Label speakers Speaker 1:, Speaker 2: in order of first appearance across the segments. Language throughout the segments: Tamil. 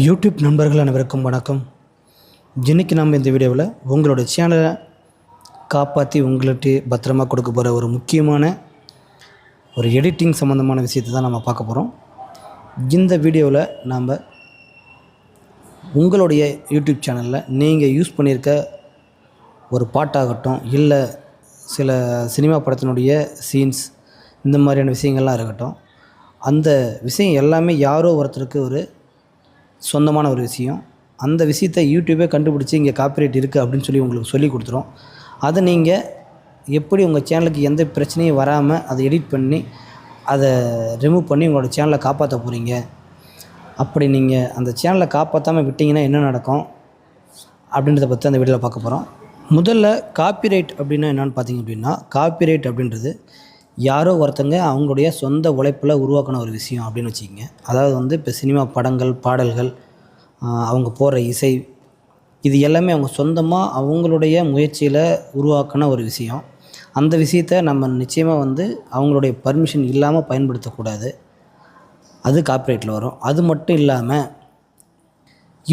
Speaker 1: யூடியூப் நண்பர்கள் அனைவருக்கும் வணக்கம். இன்றைக்கி நம்ம இந்த வீடியோவில் உங்களோட சேனலை காப்பாற்றி உங்கள்கிட்ட பத்திரமா கொடுக்க போகிற ஒரு முக்கியமான ஒரு எடிட்டிங் சம்மந்தமான விஷயத்தை தான் நம்ம பார்க்க போகிறோம். இந்த வீடியோவில் நாம் உங்களுடைய யூடியூப் சேனலில் நீங்கள் யூஸ் பண்ணியிருக்க ஒரு பாட்டாகட்டும், இல்லை சில சினிமா படத்தினுடைய சீன்ஸ், இந்த மாதிரியான விஷயங்கள்லாம் இருக்கட்டும், அந்த விஷயம் எல்லாமே யாரோ ஒருத்தருக்கு ஒரு சொந்தமான ஒரு விஷயம். அந்த விஷயத்தை யூடியூபே கண்டுபிடிச்சி இங்கே காப்பிரைட் இருக்குது அப்படின்னு சொல்லி உங்களுக்கு சொல்லி கொடுத்துரும். அதை நீங்கள் எப்படி உங்கள் சேனலுக்கு எந்த பிரச்சனையும் வராமல் அதை எடிட் பண்ணி அதை ரிமூவ் பண்ணி உங்களோட சேனலை காப்பாற்ற போகிறீங்க. அப்படி நீங்கள் அந்த சேனலை காப்பாற்றாமல் விட்டிங்கன்னா என்ன நடக்கும் அப்படின்றத பற்றி அந்த வீடியோவில் பார்க்க போகிறோம். முதல்ல காப்பிரைட் அப்படின்னா என்னென்னு பார்த்தீங்க அப்படின்னா, காப்பிரைட் அப்படின்றது யாரோ ஒருத்தங்க அவங்களுடைய சொந்த உழைப்பில் உருவாக்கின ஒரு விஷயம் அப்படின்னு வச்சுக்கிங்க. அதாவது இப்போ சினிமா படங்கள், பாடல்கள், அவங்க போடுற இசை, இது எல்லாமே அவங்க சொந்தமாக அவங்களுடைய முயற்சியில் உருவாக்கின ஒரு விஷயம். அந்த விஷயத்தை நம்ம நிச்சயமாக அவங்களுடைய பர்மிஷன் இல்லாமல் பயன்படுத்தக்கூடாது. அது காப்பிரைட்டில் வரும். அது மட்டும் இல்லாமல்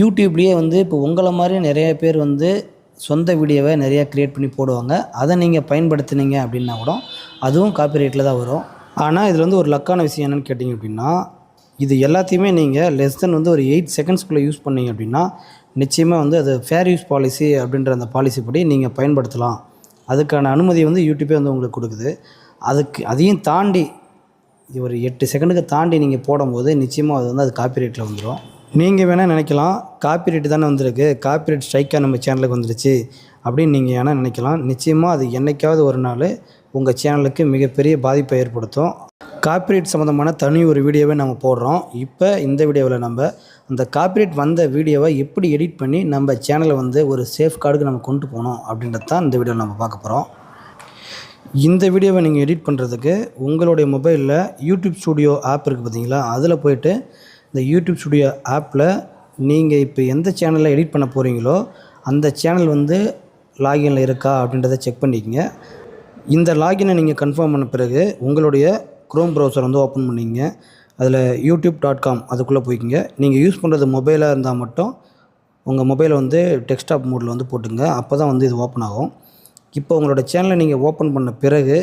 Speaker 1: யூடியூப்லேயே இப்போ உங்களை மாதிரி நிறைய பேர் சொந்த வீடியோவை நிறையா க்ரியேட் பண்ணி போடுவாங்க. அதை நீங்கள் பயன்படுத்தினீங்க அப்படின்னா கூட அதுவும் காப்பிரைட்டில் தான் வரும். ஆனால் இதில் ஒரு லக்கான விஷயம் என்னென்னு கேட்டிங்க அப்படின்னா, இது எல்லாத்தையுமே நீங்கள் லெஸ் தென் ஒரு 8 செகண்ட்ஸ்குள்ளே யூஸ் பண்ணிங்க அப்படின்னா நிச்சயமாக அது ஃபேர் யூஸ் பாலிசி அப்படின்ற அந்த பாலிசி படி நீங்கள் பயன்படுத்தலாம். அதுக்கான அனுமதி யூடியூபே உங்களுக்கு கொடுக்குது. அதையும் தாண்டி ஒரு 8 செகண்டுக்கு தாண்டி நீங்கள் போடும்போது நிச்சயமாக அது காப்பிரைட்டில் வந்துடும். நீங்கள் வேணால் நினைக்கலாம், காப்பிரைட் தானே வந்திருக்கு, காப்பிரைட் ஸ்ட்ரைக்காக நம்ம சேனலுக்கு வந்துடுச்சு அப்படின்னு நீங்கள் வேணால் நினைக்கலாம். நிச்சயமாக அது என்றைக்காவது ஒரு நாள் உங்கள் சேனலுக்கு மிகப்பெரிய பாதிப்பை ஏற்படுத்தும். காப்பிரைட் சம்மந்தமான தனி ஒரு வீடியோவை நம்ம போடுறோம். இப்போ இந்த வீடியோவில் நம்ம அந்த காப்பிரைட் வந்த வீடியோவை எப்படி எடிட் பண்ணி நம்ம சேனலை ஒரு சேஃப் கார்டுக்கு நம்ம கொண்டு போகணும் அப்படின்றது தான் இந்த வீடியோவில் நம்ம பார்க்க போகிறோம். இந்த வீடியோவை நீங்கள் எடிட் பண்ணுறதுக்கு உங்களுடைய மொபைலில் யூடியூப் ஸ்டுடியோ ஆப் இருக்குது பார்த்தீங்களா, அதில் போய்ட்டு இந்த யூடியூப் ஸ்டுடியோ ஆப்பில் நீங்கள் இப்போ எந்த சேனலில் எடிட் பண்ண போகிறீங்களோ அந்த சேனல் லாகினில் இருக்கா அப்படின்றத செக் பண்ணிக்கங்க. இந்த லாகினை நீங்கள் கன்ஃபார்ம் பண்ண பிறகு உங்களுடைய க்ரோம் ப்ரௌசர் ஓப்பன் பண்ணிங்க. அதில் youtube.com அதுக்குள்ளே போய்க்கிங்க. நீங்கள் யூஸ் பண்ணுறது மொபைலாக இருந்தால் மட்டும் உங்கள் மொபைலை டெஸ்க்டாப் மோடில் போட்டுங்க. அப்போ தான் இது ஓப்பன் ஆகும். இப்போ உங்களோட சேனலை நீங்கள் ஓப்பன் பண்ண பிறகு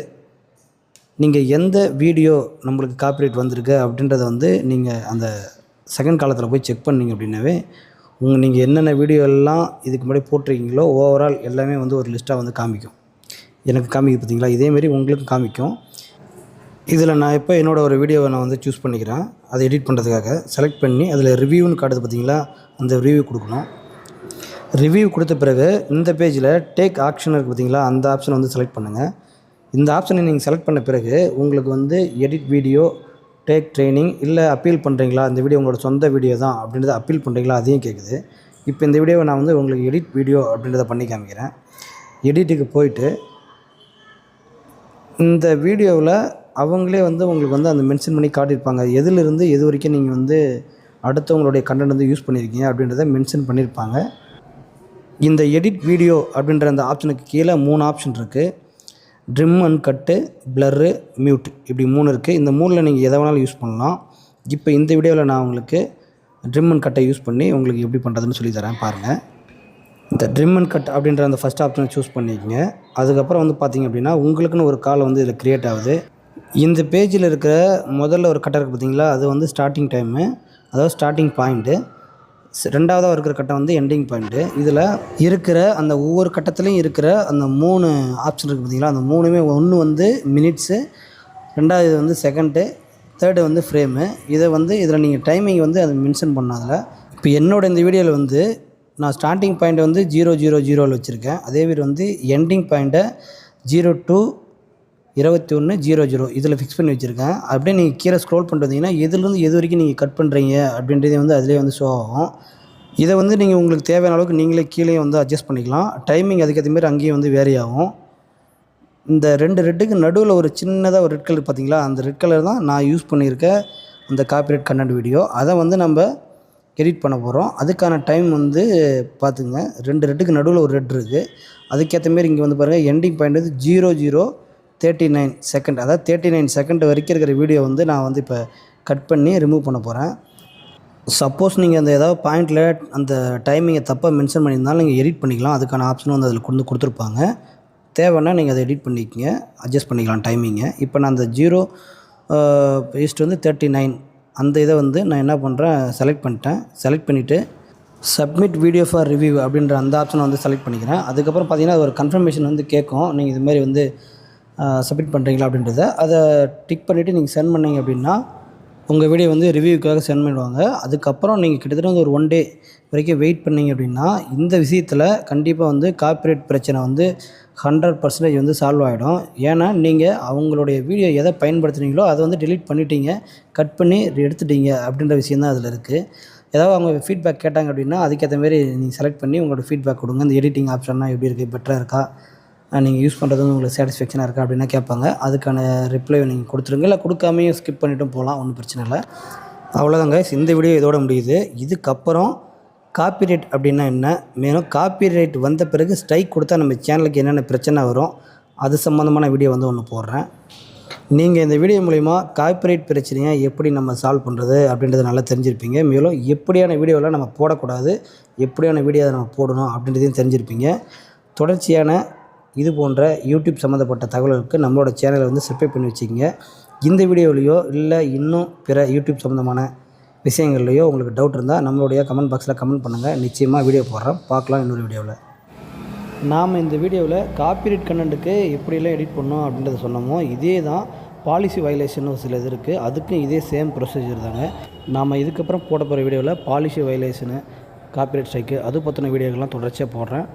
Speaker 1: நீங்கள் எந்த வீடியோ நம்மளுக்கு காப்பிரைட் வந்திருக்கு அப்படின்றத நீங்கள் அந்த செகண்ட் காலத்தில் போய் செக் பண்ணிங்க அப்படின்னாவே நீங்கள் என்னென்ன வீடியோ எல்லாம் இதுக்கு முன்னாடி போட்டிருக்கீங்களோ ஓவரால் எல்லாமே ஒரு லிஸ்ட்டாக காமிக்கும். எனக்கு காமிக்கும் பார்த்தீங்களா, இதேமாரி உங்களுக்கு காமிக்கும். இதில் நான் இப்போ என்னோடய ஒரு வீடியோவை நான் சூஸ் பண்ணிக்கிறேன். அதை எடிட் பண்ணுறதுக்காக செலக்ட் பண்ணி அதில் ரிவ்யூன்னு காட்டுது பார்த்தீங்களா, அந்த ரிவ்யூ கொடுக்கணும். ரிவ்யூ கொடுத்த பிறகு இந்த பேஜில் டேக் ஆக்ஷன் இருக்குது பார்த்தீங்களா, அந்த ஆப்ஷனை செலக்ட் பண்ணுங்கள். இந்த ஆப்ஷனை நீங்கள் செலக்ட் பண்ண பிறகு உங்களுக்கு எடிட் வீடியோ, டேக் ட்ரைனிங், இல்லை அப்பீல் பண்ணுறீங்களா, இந்த வீடியோ உங்களோட சொந்த வீடியோ தான் அப்படின்றத அப்பீல் பண்ணுறீங்களா, அதையும் கேட்குது. இப்போ இந்த வீடியோவை நான் உங்களுக்கு எடிட் வீடியோ அப்படின்றத பண்ணி காமிக்கிறேன். எடிட்டுக்கு போயிட்டு இந்த வீடியோவில் அவங்களே உங்களுக்கு அந்த மென்ஷன் பண்ணி காட்டியிருப்பாங்க, எதிலிருந்து எது வரைக்கும் நீங்கள் அடுத்தவங்களுடைய கண்டென்ட் யூஸ் பண்ணியிருக்கீங்க அப்படின்றத மென்ஷன் பண்ணியிருப்பாங்க. இந்த எடிட் வீடியோ அப்படின்ற அந்த ஆப்ஷனுக்கு கீழே 3 ஆப்ஷன் இருக்குது. Trim and cut, blur, mute, இப்படி 3 இருக்குது. இந்த 3ல் நீங்கள் எதை வேணாலும் யூஸ் பண்ணலாம். இப்போ இந்த வீடியோவில் நான் உங்களுக்கு ட்ரிம் அண்ட் கட்டை யூஸ் பண்ணி உங்களுக்கு எப்படி பண்ணுறதுன்னு சொல்லி தரேன் பாருங்கள். இந்த ட்ரிம் அண்ட் கட் அப்படின்ற அந்த ஃபஸ்ட் ஆப்ஷனை சூஸ் பண்ணிக்கங்க. அதுக்கப்புறம் பார்த்தீங்க அப்படின்னா உங்களுக்குன்னு ஒரு கால் இதில் க்ரியேட் ஆகுது. இந்த பேஜில் இருக்கிற முதல்ல ஒரு கட்டை இருக்குது பார்த்தீங்களா, அது ஸ்டார்டிங் டைமு, அதாவது ஸ்டார்டிங் பாயிண்ட்டு. ரெண்டாவதாக இருக்கிற கட்டம் எண்டிங் பாயிண்ட்டு. இதில் இருக்கிற அந்த ஒவ்வொரு கட்டத்துலேயும் இருக்கிற அந்த 3 ஆப்ஷன் இருக்குது பார்த்தீங்களா, அந்த 3மே ஒன்று மினிட்ஸு, ரெண்டாவது செகண்டு, தேர்டு ஃப்ரேமு. இதை இதில் நீங்கள் டைமிங் அதை மென்ஷன் பண்ணாதில். இப்போ என்னோடய இந்த வீடியோவில் நான் ஸ்டார்டிங் பாயிண்ட்டை 000 வச்சுருக்கேன். அதேமாரி எண்டிங் பாயிண்ட்டை 02/21/00 இதில் ஃபிக்ஸ் பண்ணி வச்சுருக்கேன். அப்படியே நீங்கள் கீழே ஸ்க்ரோல் பண்ணுறீங்கன்னா எதுலேருந்து எது வரைக்கும் நீங்கள் கட் பண்ணுறீங்க அப்படின்றதே அதிலே ஷோ ஆகும். இதை நீங்கள் உங்களுக்கு தேவையான அளவுக்கு நீங்களே கீழே அட்ஜஸ்ட் பண்ணிக்கலாம். டைமிங் அதுக்கேற்ற மாதிரி அங்கேயும் வேரி ஆகும். இந்த 2 ரெட்டுக்கு நடுவில் ஒரு சின்னதாக ஒரு ரெட் கலர் பார்த்தீங்களா, அந்த ரெட் கலர் தான் நான் யூஸ் பண்ணியிருக்க அந்த காப்பிரைட் கண்டென்ட் வீடியோ. அதை நம்ம எடிட் பண்ண போகிறோம். அதுக்கான டைம் பார்த்துங்க. 2 ரெட்டுக்கு நடுவில் ஒரு ரெட் இருக்குது. அதுக்கேற்ற மாரி இங்கே பாருங்கள், எண்டிங் பாயிண்ட் 00:39 செகண்ட், அதாவது 39 செகண்ட் வரைக்கும் இருக்கிற வீடியோ நான் இப்போ கட் பண்ணி ரிமூவ் பண்ண போகிறேன். சப்போஸ் நீங்கள் அந்த ஏதாவது பாயிண்டில் அந்த டைமிங்கை தப்பாக மென்ஷன் பண்ணியிருந்தாலும் நீங்கள் எடிட் பண்ணிக்கலாம். அதுக்கான ஆப்ஷனும் வந்து அதில் கொடுத்துருப்பாங்க. தேவைன்னா நீங்கள் அதை எடிட் பண்ணிக்கங்க, அட்ஜஸ்ட் பண்ணிக்கலாம் டைமிங்கை. இப்போ நான் அந்த 0:39 அந்த இதை வந்து நான் என்ன பண்ணுறேன், செலக்ட் பண்ணிட்டேன். செலக்ட் பண்ணிவிட்டு சப்மிட் வீடியோ ஃபார் ரிவ்யூ அப்படின்ற அந்த ஆப்ஷனை வந்து செலக்ட் பண்ணிக்கிறேன். அதுக்கப்புறம் பார்த்தீங்கன்னா அது ஒரு கன்ஃபர்மேஷன் வந்து கேட்கும். நீங்கள் இதுமாதிரி வந்து சப்மிட் பண்ணுறீங்களா அப்படின்றத அதை டிக் பண்ணிவிட்டு நீங்கள் சென்ட் பண்ணிங்க அப்படின்னா உங்கள் வீடியோ வந்து ரிவ்யூக்காக சென்ட் பண்ணிடுவாங்க. அதுக்கப்புறம் நீங்கள் கிட்டத்தட்ட வந்து ஒரு 1 டே வரைக்கும் வெயிட் பண்ணிங்க அப்படின்னா இந்த விஷயத்தில் கண்டிப்பாக வந்து காப்பிரைட் பிரச்சனை வந்து 100% வந்து சால்வ் ஆகிடும். ஏன்னா நீங்கள் அவங்களுடைய வீடியோ எதை பயன்படுத்துனீங்களோ அதை வந்து டெலீட் பண்ணிட்டீங்க, கட் பண்ணி எடுத்துட்டீங்க அப்படின்ற விஷயம் தான் அதில் இருக்குது. ஏதாவது அவங்க ஃபீட்பேக் கேட்டாங்க அப்படின்னா அதுக்கேற்ற மாரி நீங்கள் செலக்ட் பண்ணி உங்களோட ஃபீட்பேக் கொடுங்க. இந்த எடிட்டிங் ஆப்ஷன்லாம் எப்படி இருக்குது, பெட்டராக இருக்கா, நீங்கள் யூஸ் பண்ணுறது வந்து உங்களுக்கு சாட்டிஸ்ஃபேக்ஷனாக இருக்கா அப்படின்னா கேட்பாங்க. அதுக்கான ரிப்ளை நீங்கள் கொடுத்துருங்க. இல்லை கொடுக்காமையும் ஸ்கிப் பண்ணிட்டும் போகலாம், ஒன்றும் பிரச்சனை இல்லை. அவ்வளோதாங்க, இந்த வீடியோ இதோட முடியுது. இதுக்கப்புறம் காப்பிரைட் அப்படின்னா என்ன, மேலும் காப்பிரைட் வந்த பிறகு ஸ்ட்ரைக் கொடுத்தா நம்ம சேனலுக்கு என்னென்ன பிரச்சனை வரும், அது சம்மந்தமான வீடியோ வந்து ஒன்று போடுறேன். நீங்கள் இந்த வீடியோ மூலிமா காப்பிரைட் பிரச்சனையை எப்படி நம்ம சால்வ் பண்ணுறது அப்படின்றத நல்லா தெரிஞ்சிருப்பீங்க. மேலும் எப்படியான வீடியோலாம் நம்ம போடக்கூடாது, எப்படியான வீடியோ நம்ம போடணும் அப்படின்றதையும் தெரிஞ்சிருப்பீங்க. தொடர்ச்சியான இது போன்ற யூடியூப் சம்மந்தப்பட்ட தகவல்களுக்கு நம்மளோட சேனலை வந்து சப்ஸ்கிரைப் பண்ணி வச்சுக்கோங்க. இந்த வீடியோலையோ இல்லை இன்னும் பிற யூடியூப் சம்மந்தமான விஷயங்கள்லையோ உங்களுக்கு டவுட் இருந்தால் நம்மளுடைய கமெண்ட் பாக்ஸில் கமெண்ட் பண்ணுங்கள். நிச்சயமாக வீடியோ போடுறேன், பார்க்கலாம் இன்னொரு வீடியோவில். நாம் இந்த வீடியோவில் காப்பிரைட் கண்டென்ட்டுக்கு எப்படியெல்லாம் எடிட் பண்ணோம் அப்படின்றத சொன்னோமோ இதே தான் பாலிசி வயலேஷன் ஒரு சில இது இருக்குது. அதுக்கும் இதே சேம் ப்ரொசீஜர் தாங்க. நாம் இதுக்கப்புறம் போட போகிற வீடியோவில் பாலிசி வயலேஷனு, காப்பிரைட் ஸ்ட்ரைக்கு அது பற்றின வீடியோக்கெல்லாம் தொடர்ச்சியாக போடுறேன்.